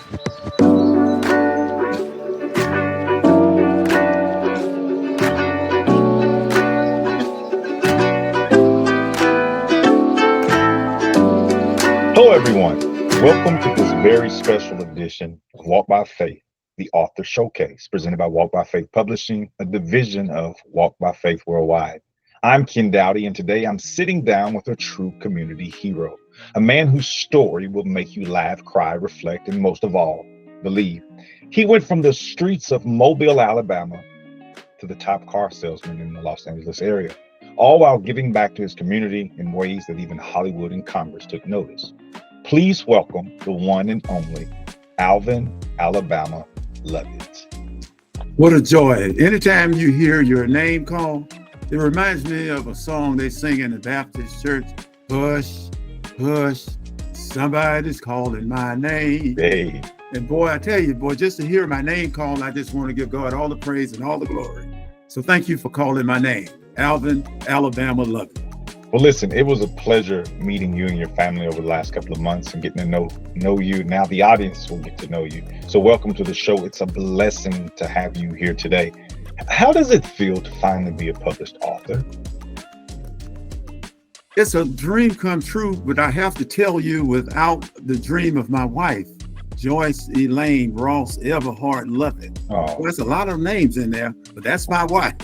Hello, everyone. Welcome to this very special edition of Walk by Faith, the Author Showcase, presented by Walk by Faith Publishing, a division of Walk by Faith Worldwide. I'm Ken Dowdy, and today I'm sitting down with a true community hero, a man whose story will make you laugh, cry, reflect, and most of all, believe. He went from the streets of Mobile, Alabama, to the top car salesman in the Los Angeles area, all while giving back to his community in ways that even Hollywood and Congress took notice. Please welcome the one and only Alvin, Alabama Lovett. What a joy. Anytime you hear your name called, it reminds me of a song they sing in the Baptist church. Hush, hush, somebody's calling my name. Hey. And boy, I tell you, boy, just to hear my name called, I just want to give God all the praise and all the glory. So thank you for calling my name, Alvin, Alabama Lovett. Well, listen, it was a pleasure meeting you and your family over the last couple of months and getting to know you. Now the audience will get to know you. So welcome to the show. It's a blessing to have you here today. How does it feel to finally be a published author? It's a dream come true, but I have to tell you, without the dream of my wife, Joyce Elaine Ross Everhart Lovett. Oh. Well, there's a lot of names in there, but that's my wife.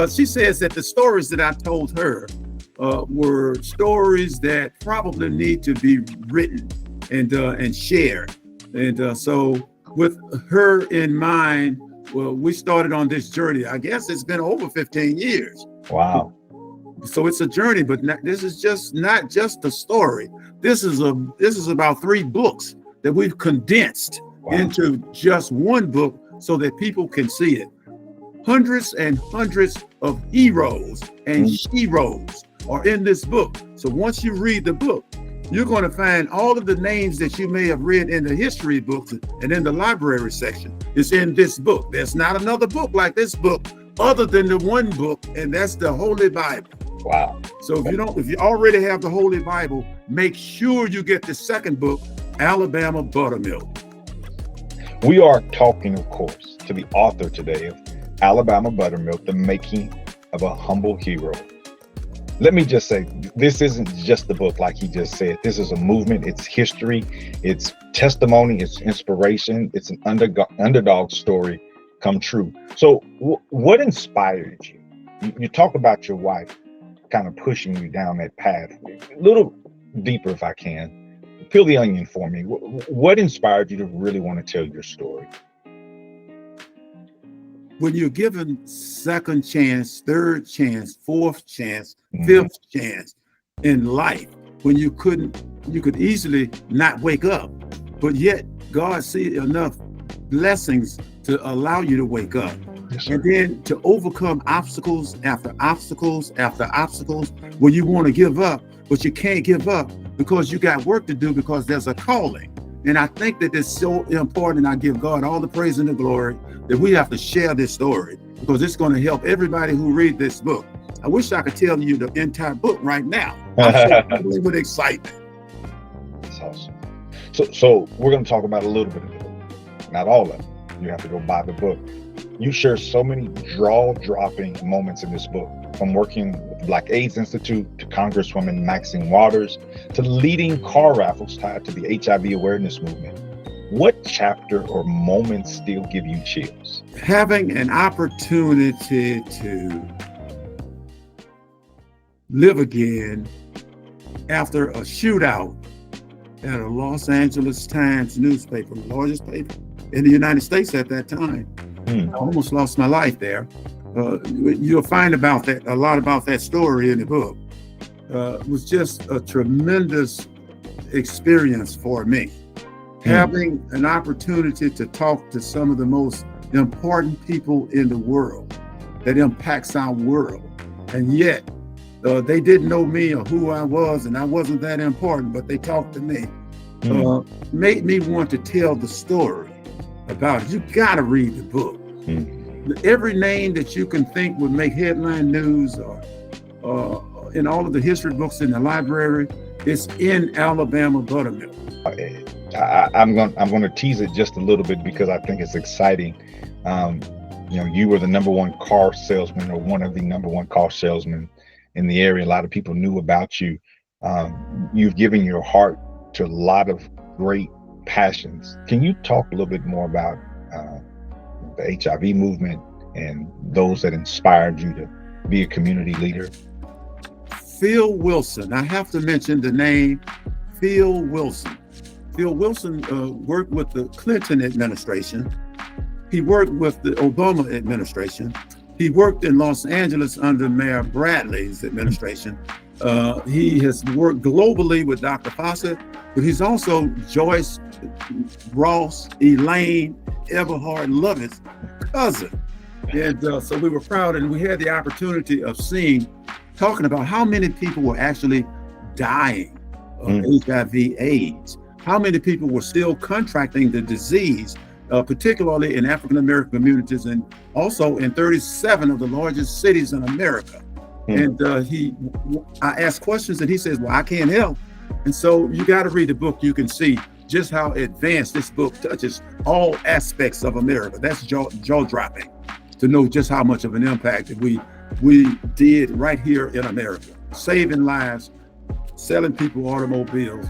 She says that the stories that I told her were stories that probably need to be written and shared. And so with her in mind, well, we started on this journey. I guess it's been over 15 years. Wow. So it's a journey, but this is just not just a story. This is about 3 books that we've condensed into just one book so that people can see it. Hundreds and hundreds of heroes and sheroes are in this book. So once you read the book, you're going to find all of the names that you may have read in the history books and in the library section is in this book. There's not another book like this book other than the one book, and that's the Holy Bible. Wow. So if you already have the Holy Bible, make sure you get the second book, Alabama Buttermilk. We are talking, of course, to the author today of Alabama Buttermilk, the making of a humble hero. Let me just say, this isn't just the book like he just said. This is a movement, it's history, it's testimony, it's inspiration, it's an underdog story come true. So what inspired you? You talk about your wife kind of pushing you down that path. A little deeper if I can. Peel the onion for me. What inspired you to really want to tell your story? When you're given second chance, third chance, fourth chance, fifth chance in life, when you could easily not wake up, but yet God see enough blessings to allow you to wake up. Yes, sir. And then to overcome obstacles after obstacles after obstacles where you want to give up, but you can't give up because you got work to do, because there's a calling. And I think that it's so important. I give God all the praise and the glory that we have to share this story, because it's going to help everybody who read this book. I wish I could tell you the entire book right now. I'm so with excitement. That's awesome. So we're going to talk about a little bit of the book, not all of it. You have to go buy the book. You share so many jaw-dropping moments in this book, from working with the Black AIDS Institute to Congresswoman Maxine Waters to leading car raffles tied to the HIV awareness movement. What chapter or moment still give you chills? Having an opportunity to live again after a shootout at a Los Angeles Times newspaper, the largest paper in the United States at that time. I almost lost my life there. You'll find about that, a lot about that story in the book. It was just a tremendous experience for me. Having an opportunity to talk to some of the most important people in the world that impacts our world. And yet, they didn't know me or who I was, and I wasn't that important, but they talked to me. Made me want to tell the story about it. You gotta read the book. Every name that you can think would make headline news or in all of the history books in the library, it's in Alabama Buttermilk. I'm going to tease it just a little bit because I think it's exciting. Um, you were the number one car salesman, or one of the number one car salesmen in the area. A lot of people knew about you. You've given your heart to a lot of great passions. Can you talk a little bit more about the HIV movement and those that inspired you to be a community leader? Phil Wilson. I have to mention the name Phil Wilson. Phil Wilson worked with the Clinton administration. He worked with the Obama administration. He worked in Los Angeles under Mayor Bradley's administration. He has worked globally with Dr. Fawcett, but he's also Joyce Ross, Elaine, Everhard Lovett's cousin. And so we were proud, and we had the opportunity of talking about how many people were actually dying of HIV/AIDS, how many people were still contracting the disease, particularly in African-American communities, and also in 37 of the largest cities in America. And I asked questions, and he says, well, I can't help. And so you got to read the book. You can see just how advanced this book touches all aspects of America. That's jaw-dropping to know just how much of an impact that we did right here in America, saving lives, selling people automobiles,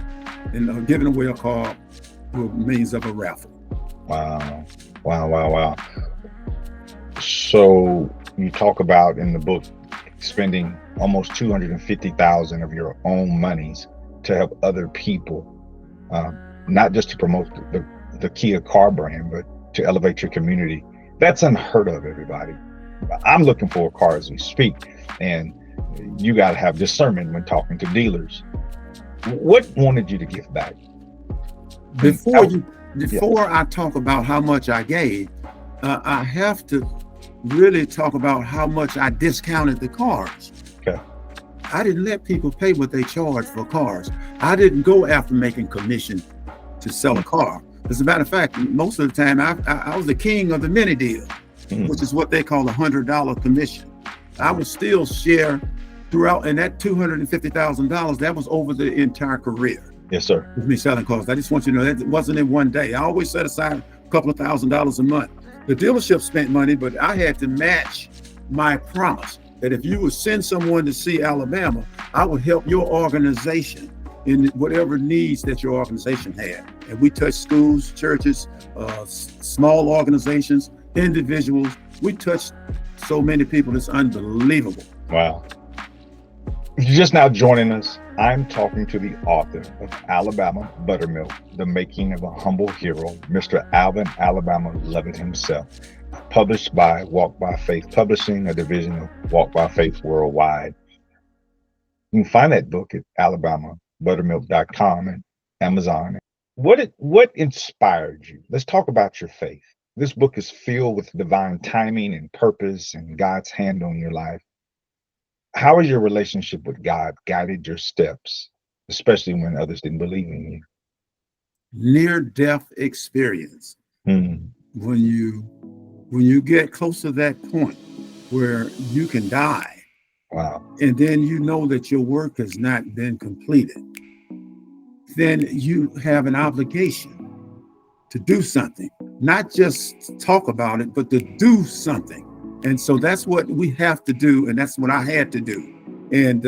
and giving away a car through means of a raffle. Wow. So you talk about in the book spending almost $250,000 of your own monies to help other people, not just to promote the Kia car brand, but to elevate your community. That's unheard of, everybody. I'm looking for a car as we speak, and you got to have discernment when talking to dealers. What wanted you to give back? Before I talk about how much I gave, I have to really talk about how much I discounted the cars. Okay. I didn't let people pay what they charge for cars. I didn't go after making commission to sell a car. As a matter of fact, most of the time I was the king of the mini deal, which is what they call a $100 commission. I would still share throughout, and that $250,000, that was over the entire career. Yes, sir. With me selling cars. I just want you to know that it wasn't in one day. I always set aside a couple of $1,000s a month. The dealership spent money, but I had to match my promise that if you would send someone to see Alabama, I would help your organization in whatever needs that your organization had. And we touched schools, churches, small organizations, individuals. We touched so many people. It's unbelievable. Wow. If you're just now joining us, I'm talking to the author of Alabama Buttermilk, The Making of a Humble Hero, Mr. Alvin Alabama Lovett himself, published by Walk by Faith Publishing, a division of Walk by Faith Worldwide. You can find that book at alabamabuttermilk.com and Amazon. What inspired you? Let's talk about your faith. This book is filled with divine timing and purpose and God's hand on your life. How has your relationship with God guided your steps, especially when others didn't believe in you? Near-death experience. When you get close to that point where you can die, wow, and then you know that your work has not been completed, then you have an obligation to do something, not just talk about it, but to do something. And so that's what we have to do, and that's what I had to do. And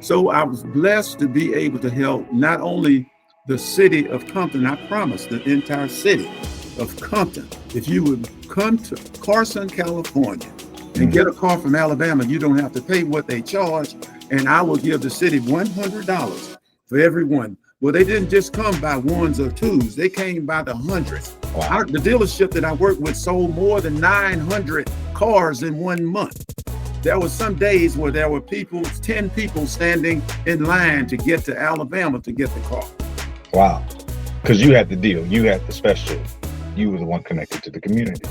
so I was blessed to be able to help not only the city of Compton, I promised the entire city of Compton, if you would come to Carson, California, and get a car from Alabama, you don't have to pay what they charge, and I will give the city $100 for every one. Well, they didn't just come by ones or twos, they came by the hundreds. Wow. The dealership that I worked with sold more than 900 cars in 1 month. There were some days where there were 10 people standing in line to get to Alabama to get the car. Wow. Because you had the deal, you had the special, you were the one connected to the community.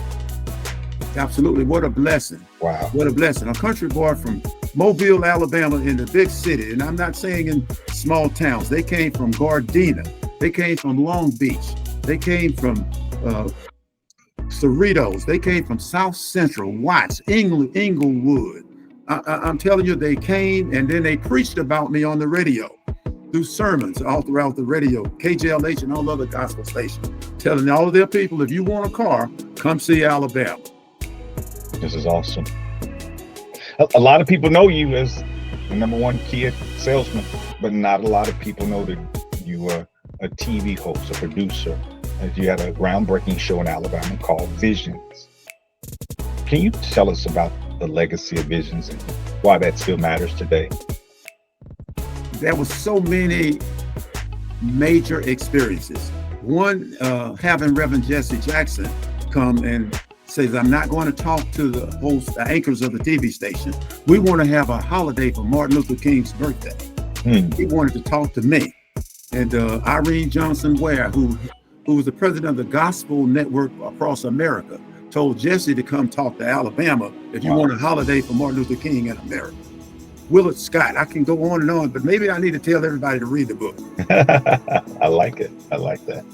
Absolutely. What a blessing. Wow. What a blessing. A country boy from Mobile, Alabama, in the big city. And I'm not saying in small towns. They came from Gardena. They came from Long Beach. They came from Cerritos. They came from South Central, Watts, Inglewood. I'm telling you, they came and then they preached about me on the radio. do sermons all throughout the radio, KJLH and all other gospel stations, telling all of their people, if you want a car, come see Alabama. This is awesome. A lot of people know you as the #1 Kia salesman, but not a lot of people know that you were a TV host, a producer, as you had a groundbreaking show in Alabama called Visions. Can you tell us about the legacy of Visions and why that still matters today? There was so many major experiences. One, having Reverend Jesse Jackson come and says, I'm not going to talk to the host, the anchors of the TV station. We want to have a holiday for Martin Luther King's birthday. He wanted to talk to me. And Irene Johnson Ware, who was the president of the Gospel Network across America, told Jesse to come talk to Alabama if you want a holiday for Martin Luther King in America. Willard Scott, I can go on and on, but maybe I need to tell everybody to read the book. I like it. I like that.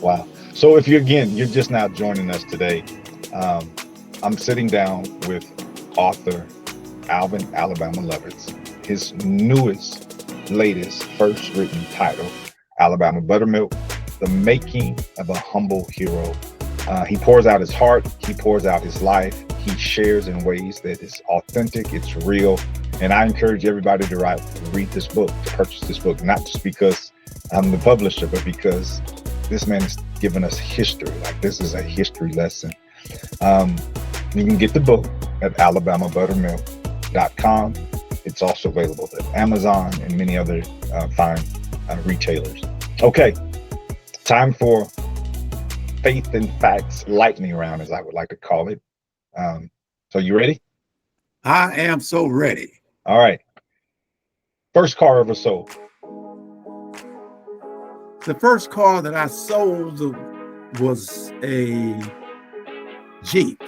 Wow. So if you're just now joining us today, I'm sitting down with author Alvin Alabama Lovett. His latest, first written title, Alabama Buttermilk, The Making of a Humble Hero. He pours out his heart. He pours out his life. He shares in ways that is authentic, it's real. And I encourage everybody to read this book, to purchase this book, not just because I'm the publisher, but because this man has given us history. Like, this is a history lesson. You can get the book at alabamabuttermilk.com. It's also available at Amazon and many other fine retailers. Okay, time for Faith and Facts lightning round, as I would like to call it. So you ready? I am so ready. All right. First car ever sold. The first car that I sold was a Jeep.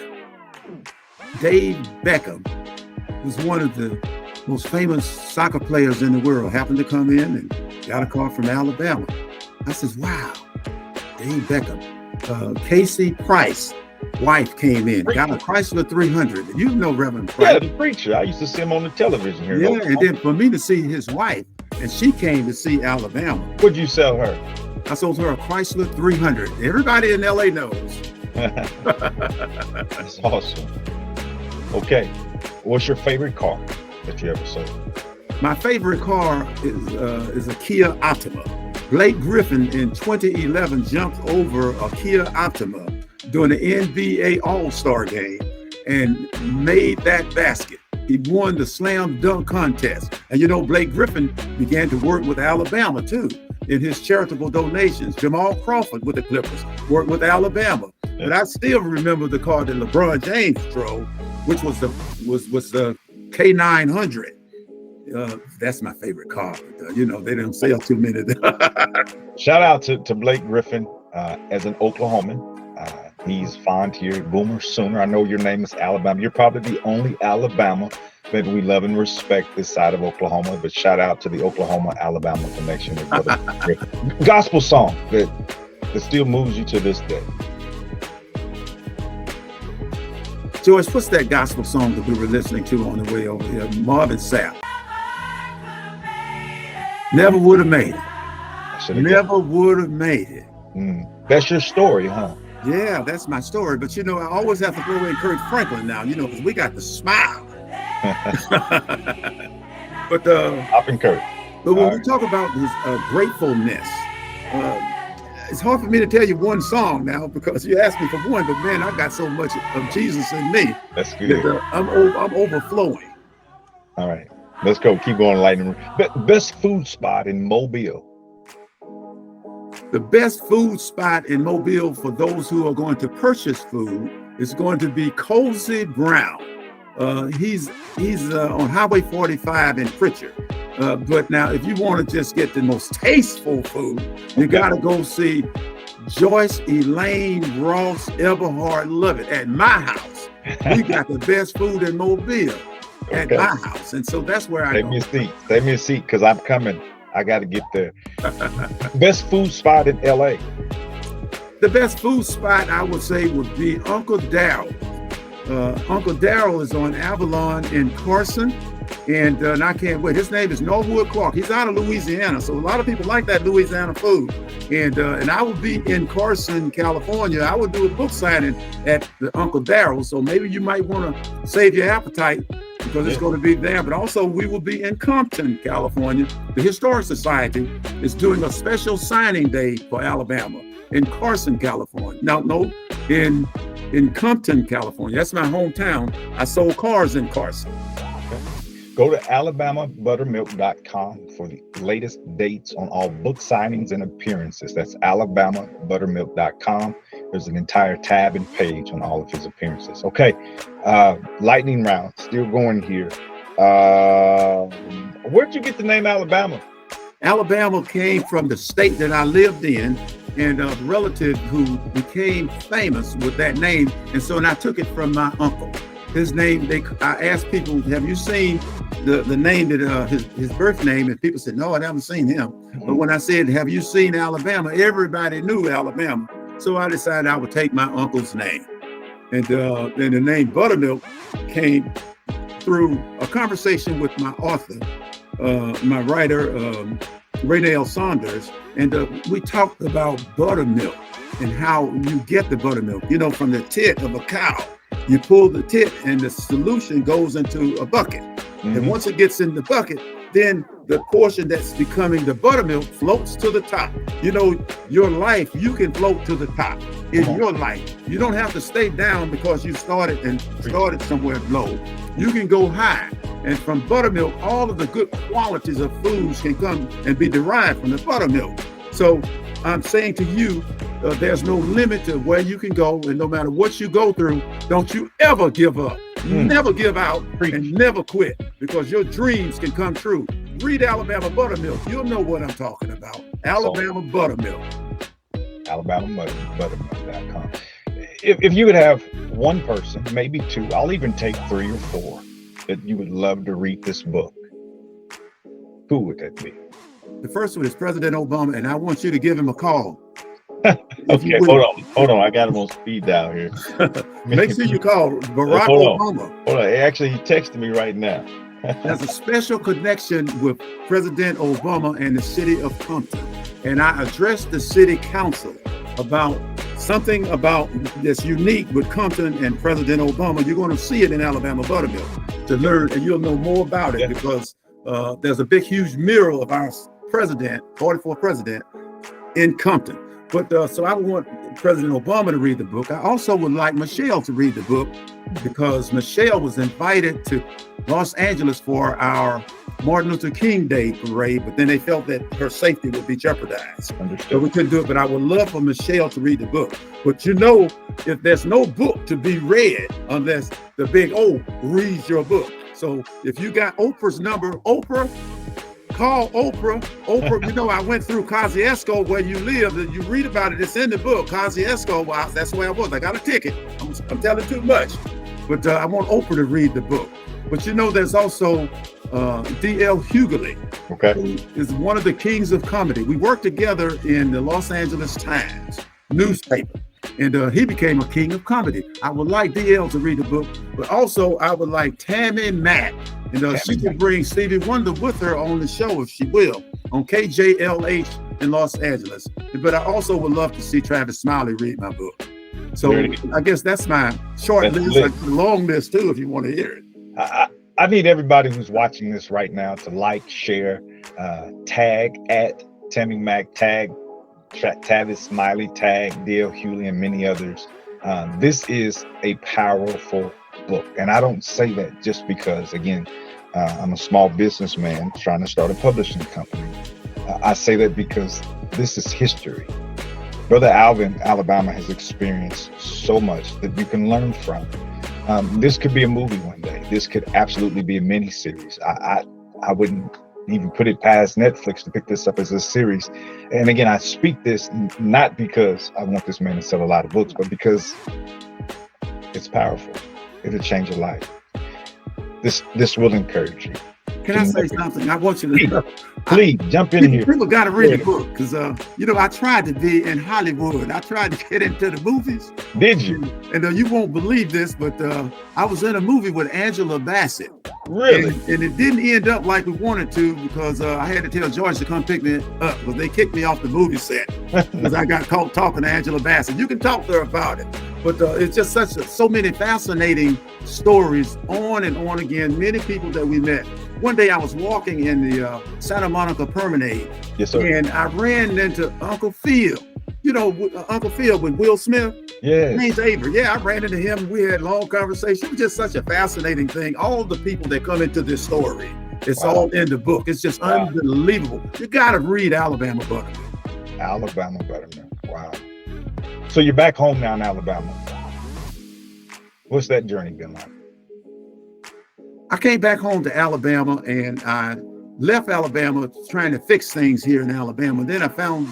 Dave Beckham was one of the most famous soccer players in the world, happened to come in and got a car from Alabama. I says, wow, Dave Beckham. Casey Price, wife, came in, got a Chrysler 300. You know Reverend Price. Yeah, the preacher. I used to see him on the television here. Yeah, and then for me to see his wife, and she came to see Alabama. What'd you sell her? I sold her a Chrysler 300. Everybody in LA knows. That's awesome. Okay, what's your favorite car that you ever sold? My favorite car is a Kia Optima. Blake Griffin in 2011 jumped over a Kia Optima during the NBA All-Star game and made that basket. He won the slam dunk contest. And you know, Blake Griffin began to work with Alabama too in his charitable donations. Jamal Crawford with the Clippers worked with Alabama. But I still remember the car that LeBron James drove, which was the K900. That's my favorite car. They don't sell too many of them. Shout out to Blake Griffin as an Oklahoman. He's fond here at Boomer Sooner. I know your name is Alabama. You're probably the only Alabama that we love and respect this side of Oklahoma. But shout out to the Oklahoma-Alabama connection with Brother Griffin. Gospel song that still moves you to this day. George, what's that gospel song that we were listening to on the way over here? Marvin Sapp. Never would have made it. Never would have made it. That's your story, huh? Yeah, that's my story. But I always have to throw in Kirk Franklin now, because we got the smile. But I've been Kirk. But when we talk about this gratefulness, it's hard for me to tell you one song now because you asked me for one. But man, I got so much of Jesus in me. That's good. That, I'm overflowing. All right. Let's go. Keep going, lightning. Best food spot in Mobile. The best food spot in Mobile for those who are going to purchase food is going to be Cozy Brown. He's on Highway 45 in Pritchard. But now, if you want to just get the most tasteful food, you got to go see Joyce Elaine Ross Eberhard Lovett at my house. We got the best food in Mobile. At my house, and so that's where I go. Save me a seat, because I'm coming. I got to get there. Best food spot in LA. The best food spot I would say would be Uncle Darryl. Uncle Darryl is on Avalon in Carson. and I can't wait. His name is Norwood Clark. He's out of Louisiana, so a lot of people like that Louisiana food. And I will be in Carson, California. I will do a book signing at the Uncle Darrell, so maybe you might want to save your appetite because it's going to be there. But also we will be in Compton, California. The Historic Society is doing a special signing day for Alabama in Carson, California. No, in Compton, California. That's my hometown. I sold cars in Carson. Go to alabamabuttermilk.com for the latest dates on all book signings and appearances. That's alabamabuttermilk.com. There's an entire tab and page on all of his appearances. Okay, lightning round, still going here. Where'd you get the name Alabama? Alabama came from the state that I lived in, and a relative who became famous with that name. And so I took it from my uncle. His name, I asked people, have you seen the name that his birth name? And people said, no, I haven't seen him. Mm-hmm. But when I said, have you seen Alabama? Everybody knew Alabama. So I decided I would take my uncle's name. And then the name Buttermilk came through a conversation with my author, my writer, Raynell Saunders. And we talked about buttermilk and how you get the buttermilk, from the tit of a cow. You pull the tit and the solution goes into a bucket. Mm-hmm. And once it gets in the bucket, then the portion that's becoming the buttermilk floats to the top. Your life, you can float to the top in your life. You don't have to stay down because you started somewhere low. You can go high. And from buttermilk, all of the good qualities of foods can come and be derived from the buttermilk. So I'm saying to you, there's no limit to where you can go, and no matter what you go through, don't you ever give up. Never give out and never quit, because your dreams can come true. Read Alabama Buttermilk. You'll know what I'm talking about. Alabama Buttermilk. alabamabuttermilk.com. If you would have one person, maybe two, I'll even take 3 or 4, that you would love to read this book, who would that be? The first one is President Obama, and I want you to give him a call. Okay, hold on. I got him on speed dial here. Make sure you call Barack Obama. Hold on. Actually, he texted me right now. There's a special connection with President Obama and the city of Compton. And I addressed the city council about something about that's unique with Compton and President Obama. You're going to see it in Alabama Buttermilk to learn, and you'll know more about it because there's a big, huge mural of our president, 44th president, in Compton. But so I want President Obama to read the book. I also would like Michelle to read the book because Michelle was invited to Los Angeles for our Martin Luther King Day parade, but then they felt that her safety would be jeopardized. Understood. So we couldn't do it, but I would love for Michelle to read the book. But if there's no book to be read unless the big O reads your book. So if you got Oprah's number, Oprah, call Oprah. Oprah, I went through Kosciuszko where you live, and you read about it. It's in the book. Kosciuszko, that's where I was. I got a ticket. I'm telling too much. But I want Oprah to read the book. But there's also D.L. Hughley, who is one of the kings of comedy. We worked together in the Los Angeles Times newspaper, and he became a king of comedy. I would like D.L. to read the book, but also I would like Tammy Mack. And she can bring Stevie Wonder with her on the show if she will, on KJLH in Los Angeles. But I also would love to see Travis Smiley read my book. So I guess that's my short list, a long list too, if you want to hear it. I need everybody who's watching this right now to like, share, tag at Tammy Mack, tag Travis Smiley, tag D.L. Hughley, and many others. This is a powerful book. And I don't say that just because, again, I'm a small businessman trying to start a publishing company. I say that because this is history. Brother Alvin, Alabama, has experienced so much that you can learn from. This could be a movie one day. This could absolutely be a mini-series. I wouldn't even put it past Netflix to pick this up as a series. And again, I speak this not because I want this man to sell a lot of books, but because it's powerful. It'll change your life. This will encourage you. Can I say something? I want you to please jump in here. People got to read the book because I tried to be in Hollywood. I tried to get into the movies. Did you? And you won't believe this, but I was in a movie with Angela Bassett. Really? And it didn't end up like we wanted to because I had to tell George to come pick me up because they kicked me off the movie set because I got caught talking to Angela Bassett. You can talk to her about it, but it's just so many fascinating stories on and on again. Many people that we met. One day I was walking in the Santa Monica Promenade, Yes, sir. and I ran into Uncle Phil. You know, Uncle Phil with Will Smith. Yeah. His name's Avery. Yeah, I ran into him. We had long conversation. It was just such a fascinating thing. All the people that come into this story, it's all in the book. It's just unbelievable. You got to read Alabama Buttermilk. Alabama Buttermilk. Wow. So you're back home now in Alabama. What's that journey been like? I came back home to Alabama and I left Alabama trying to fix things here in Alabama. Then I found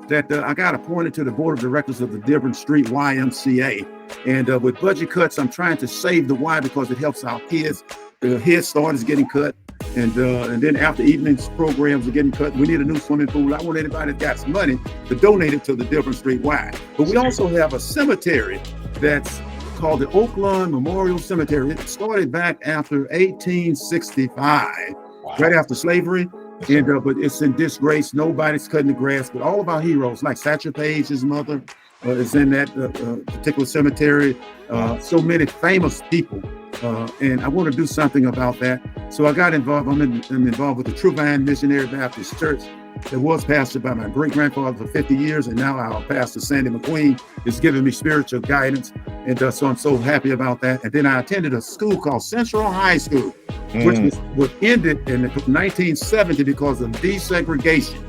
that I got appointed to the board of directors of the Dearborn Street YMCA. And with budget cuts, I'm trying to save the Y because it helps our kids. The Head Start is getting cut. And then after evenings programs are getting cut, we need a new swimming pool. I want anybody that got some money to donate it to the Dearborn Street Y. But we also have a cemetery that's called the Oaklawn Memorial Cemetery. It started back after 1865, right after slavery. And but it's in disgrace. Nobody's cutting the grass, but all of our heroes, like Satchel Paige, his mother, is in that particular cemetery. So many famous people, and I want to do something about that. So I got involved. I'm involved with the True Vine Missionary Baptist Church that was pastored by my great-grandfather for 50 years, and now our pastor, Sandy McQueen, is giving me spiritual guidance, and so I'm so happy about that. And then I attended a school called Central High School, which was ended in 1970 because of desegregation.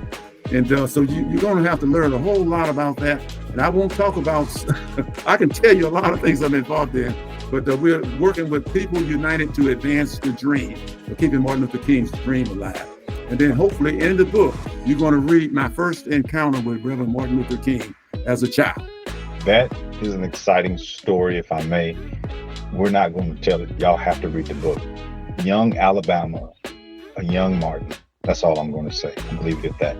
And so you're going to have to learn a whole lot about that. And I won't talk about, I can tell you a lot of things I'm involved in, but we're working with People United to advance the dream of keeping Martin Luther King's dream alive. And then hopefully in the book, you're going to read my first encounter with Reverend Martin Luther King as a child. That is an exciting story, if I may. We're not going to tell it. Y'all have to read the book. Young Alabama, a young Martin. That's all I'm going to say. I'll leave it at that.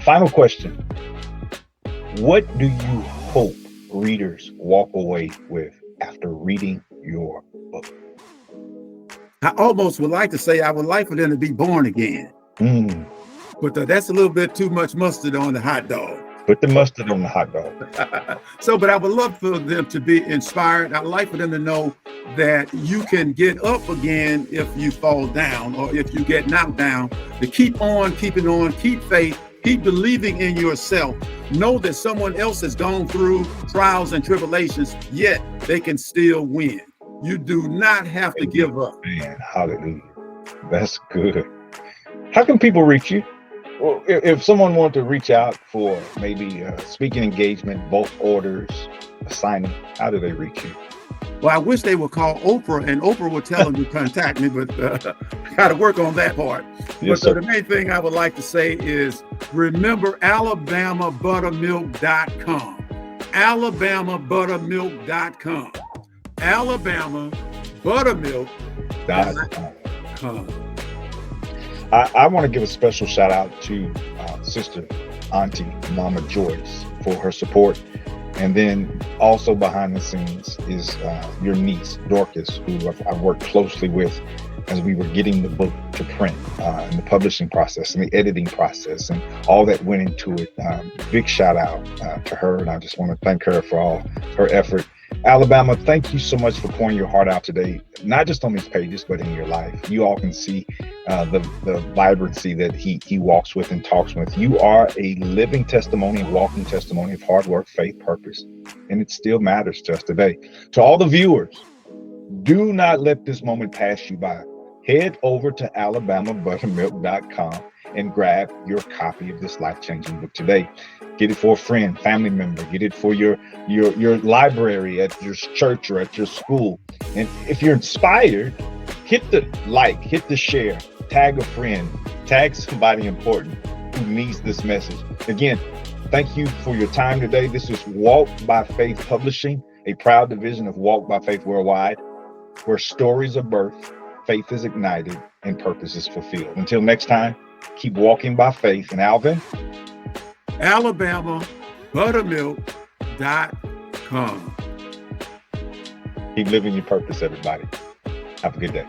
Final question. What do you hope readers walk away with after reading your book? I almost would like to say I would like for them to be born again. But that's a little bit too much mustard on the hot dog. Put the mustard on the hot dog. But I would love for them to be inspired. I'd like for them to know that you can get up again if you fall down or if you get knocked down, to keep on, keeping on, keep faith, keep believing in yourself. Know that someone else has gone through trials and tribulations, yet they can still win. You do not have to give up. Man, hallelujah. That's good. How can people reach you? Well, if someone wanted to reach out for maybe a speaking engagement, bulk orders, a signing, how do they reach you? Well, I wish they would call Oprah and Oprah would tell them to contact me, but I got to work on that part. Yes, but the main thing I would like to say is remember AlabamaButtermilk.com. AlabamaButtermilk.com. AlabamaButtermilk.com. I want to give a special shout out to Sister Auntie Mama Joyce for her support. And then also behind the scenes is your niece, Dorcas, who I've worked closely with as we were getting the book to print and the publishing process and the editing process and all that went into it. Big shout out to her. And I just want to thank her for all her effort. Alabama, thank you so much for pouring your heart out today, not just on these pages, but in your life. You all can see the vibrancy that he walks with and talks with. You are a living testimony, walking testimony of hard work, faith, purpose, and it still matters to us today. To all the viewers, do not let this moment pass you by. Head over to alabamabuttermilk.com and grab your copy of this life-changing book today. Get it for a friend, family member. Get it for your library at your church or at your school. And if you're inspired, hit the like, hit the share, tag a friend, tag somebody important who needs this message. Again, thank you for your time today. This is Walk by Faith Publishing, a proud division of Walk by Faith Worldwide, where stories are birthed, faith is ignited, and purpose is fulfilled. Until next time, keep walking by faith. And Alvin? AlabamaButtermilk.com. Keep living your purpose, everybody. Have a good day.